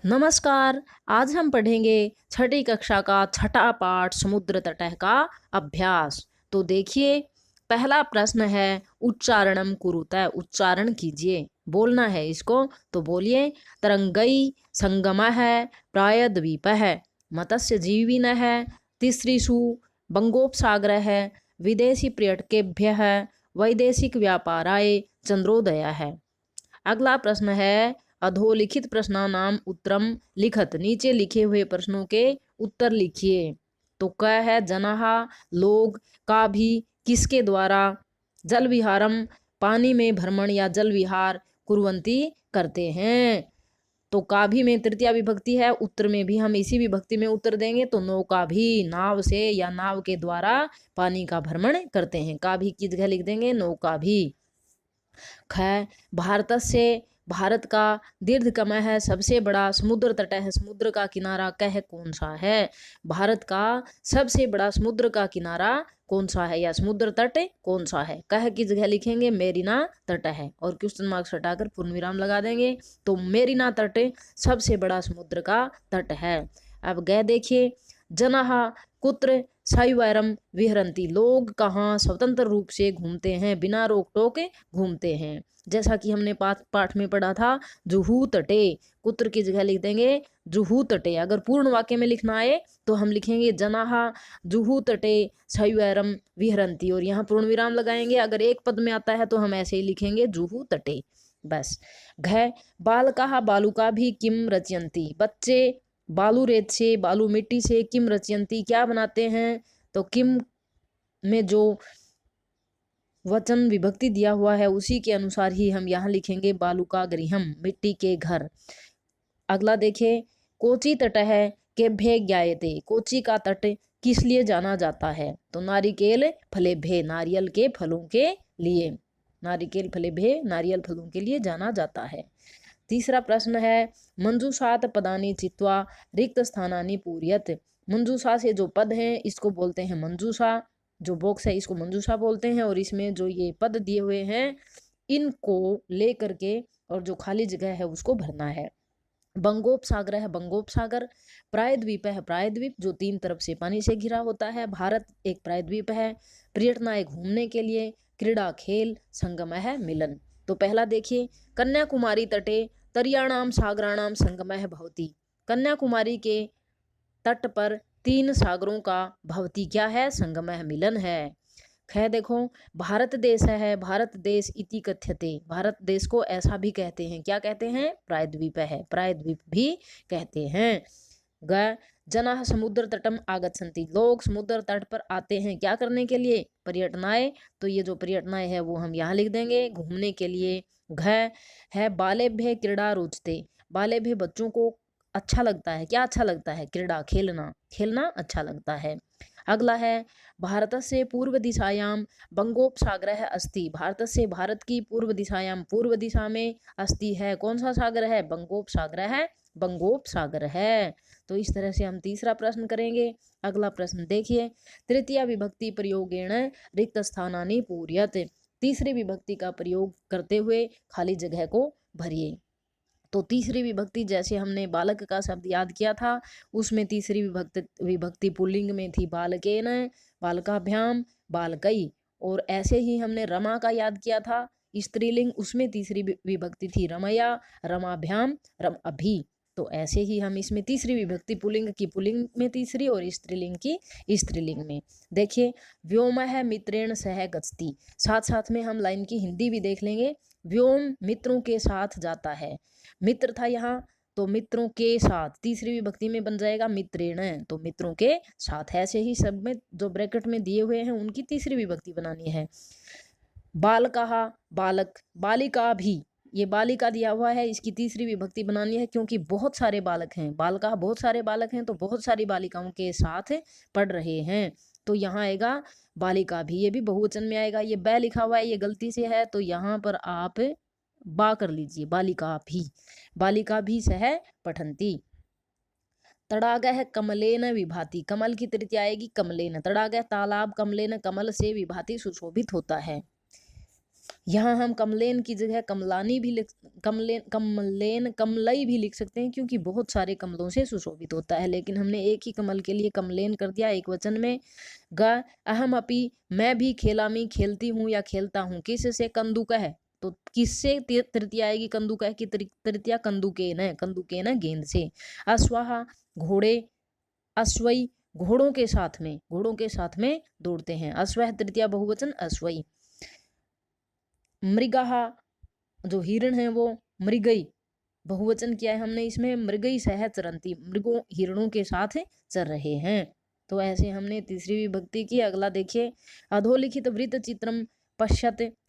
नमस्कार। आज हम पढ़ेंगे छठी कक्षा का छठा पाठ समुद्र तटः का अभ्यास। तो देखिए, पहला प्रश्न है उच्चारणम कुरुतः। उच्चारण कीजिए, बोलना है इसको। तो बोलिए, तरंगई संगमः प्रायद्वीपः मत्स्य जीविनः तिसृषु बंगोपसागरः विदेशी पर्यटकेभ्यः वैदेशिक व्यापाराय चंद्रोदयः। अगला प्रश्न है अधोलिखित प्रश्नानाम उत्तरम लिखत। नीचे लिखे हुए प्रश्नों के उत्तर लिखिए। तो क है जनाहा लोग, का भी किसके द्वारा, जल विहारम पानी में भ्रमण या जल विहार कुर्वंती करते हैं। तो का भी में तृतीया विभक्ति है, उत्तर में भी हम इसी विभक्ति में उत्तर देंगे। तो नौका भी नाव से या नाव के द्वारा पानी का भ्रमण करते हैं। का भी की जगह लिख देंगे नौका भी। ख भारत से भारत का दीर्घतम है सबसे बड़ा समुद्र तट है। समुद्र का किनारा कह कौन सा है। भारत का सबसे बड़ा समुद्र का किनारा कौन सा है या समुद्र तट कौन सा है। कह की जगह लिखेंगे मेरीना तट है और क्वेश्चन मार्क्स हटाकर पूर्ण विराम लगा देंगे। तो मेरीना तट सबसे बड़ा समुद्र का तट है। अब गए देखिए, जनाह कुत्र साइवैरम विहरंती। लोग कहाँ स्वतंत्र रूप से घूमते हैं, बिना रोक टोक घूमते हैं। जैसा कि हमने पाठ में पढ़ा था, जुहू तटे। कुत्र की जगह लिख देंगे जुहू तटे। अगर पूर्ण वाक्य में लिखना आए तो हम लिखेंगे जनाह जुहू तटे साइवैरम विहरंती और यहाँ पूर्ण विराम लगाएंगे। अगर एक पद में आता है तो हम ऐसे ही लिखेंगे जुहू तटे, बस। घ बालका बालुका भी किम रचयंती। बच्चे बालू रेत से, बालू मिट्टी से, किम रचयंती क्या बनाते हैं। तो किम में जो वचन विभक्ति दिया हुआ है उसी के अनुसार ही हम यहाँ लिखेंगे बालुका गृहम मिट्टी के घर। अगला देखिए, कोची तट है के भे ज्ञायते। कोची का तट किस लिए जाना जाता है। तो नारिकेल फले भे, नारियल के फलों के लिए। नारिकेल फले भे, नारियल फलों के लिए जाना जाता है। तीसरा प्रश्न है मंजूषात पदानी चित्वा रिक्त स्थानानि पूर्यत। मंजूषा से जो पद हैं इसको बोलते हैं मंजूषा। जो बॉक्स है इसको मंजूषा बोलते हैं और इसमें जो ये पद दिए हुए हैं इनको लेकर के और जो खाली जगह है उसको भरना है। बंगोपसागर है बंगोपसागर। प्रायद्वीप है प्रायद्वीप जो 3 तरफ से पानी से घिरा होता है। भारत एक प्रायद्वीप है। पर्यटना है घूमने के लिए। क्रीड़ा खेल। संगम है मिलन। तो पहला देखिए, कन्याकुमारी तटे तरियाणाम सागराणाम संगमः भवति। कन्याकुमारी के तट पर 3 सागरों का भवती क्या है, संगमः मिलन है। ख देखो, भारत देश है, भारत देश इति कथ्यते। भारत देश को ऐसा भी कहते हैं, क्या कहते हैं, प्रायद्वीप है, प्रायद्वीप भी कहते हैं। ग जनाः समुद्र तटम आगच्छन्ति। लोग समुद्र तट पर आते हैं क्या करने के लिए, पर्यटनाएं। तो ये जो पर्यटनाएं है वो हम यहाँ लिख देंगे घूमने के लिए। घ है बालेभ्य क्रीड़ा रुचते। बालेभ्य बच्चों को अच्छा लगता है, क्या अच्छा लगता है, क्रीड़ा खेलना, खेलना अच्छा लगता है। अगला है भारत से पूर्व दिशायाम बंगोपसागरः अस्ति। भारत से भारत की पूर्व दिशायाम पूर्व दिशा में अस्ति है कौन सा सागर है, बंगोपसागर है, बंगोपसागर है। तो इस तरह से हम तीसरा प्रश्न करेंगे। अगला प्रश्न देखिए, तृतीया विभक्ति प्रयोगेण रिक्त स्थानानि पूर्यत। तीसरी विभक्ति का प्रयोग करते हुए खाली जगह को भरिए। तो तीसरी विभक्ति जैसे हमने बालक का शब्द याद किया था उसमें तीसरी विभक्ति पुल्लिंग में थी बालकेन, बालकाभ्याम, बालकई। और ऐसे ही हमने रमा का याद किया था स्त्रीलिंग, उसमें तीसरी विभक्ति थी रमया, रमाभ्याम, रम अभी। तो ऐसे ही हम इसमें तीसरी विभक्ति पुल्लिंग की पुल्लिंग में तीसरी और स्त्रीलिंग की स्त्रीलिंग में। देखिए, व्योम है मित्रेण सह गच्छति। साथ साथ में हम लाइन की हिंदी भी देख लेंगे। व्योम मित्रों के साथ जाता है। मित्र था यहाँ तो मित्रों के साथ तीसरी विभक्ति में बन जाएगा मित्रेण, तो मित्रों के साथ। ऐसे ही सब में जो ब्रैकेट में दिए हुए हैं उनकी तीसरी विभक्ति बनानी है। बालका बालक, बालिका भी, ये बालिका दिया हुआ है इसकी तीसरी विभक्ति बनानी है क्योंकि बहुत सारे बालक हैं। बालका बहुत सारे बालक हैं तो बहुत सारी बालिकाओं के साथ पढ़ रहे हैं। तो यहाँ आएगा बालिका भी, ये भी बहुवचन में आएगा। ये बै लिखा हुआ है ये गलती से है तो यहाँ पर आप बा कर लीजिए, बालिका भी, बालिका भी सह पठंती। तड़ागह कमलेन विभाति। कमल की तृतीया आएगी कमलेन। तड़ागह तालाब कमलेन कमल से विभाति सुशोभित होता है। यहाँ हम कमलेन की जगह कमलानी भी लिख कमलई भी लिख सकते हैं, क्योंकि बहुत सारे कमलों से सुशोभित होता है, लेकिन हमने एक ही कमल के लिए कमलेन कर दिया एक वचन में। ग अहम अपी, मैं भी खेलामी, खेलती हूँ या खेलता हूँ। किससे? कंदुकह है, तो किससे तृतीया आएगी? कंदुकह की तृतीया कंदुकेन है, कंदुकेन है गेंद से। अश्वाहा, घोड़े, अश्वई, घोड़ों के साथ में, घोड़ों के साथ में दौड़ते हैं। अश्वह तृतीया बहुवचन अश्वई। मृगहा, जो हिरण है वो मृगई, बहुवचन किया है हमने इसमें, मृगई सह चरंती, मृगों हिरणों के साथ चर रहे हैं। तो ऐसे हमने तीसरी विभक्ति की। अगला देखिए, अधोलिखित वृत्त चित्रम पश्यत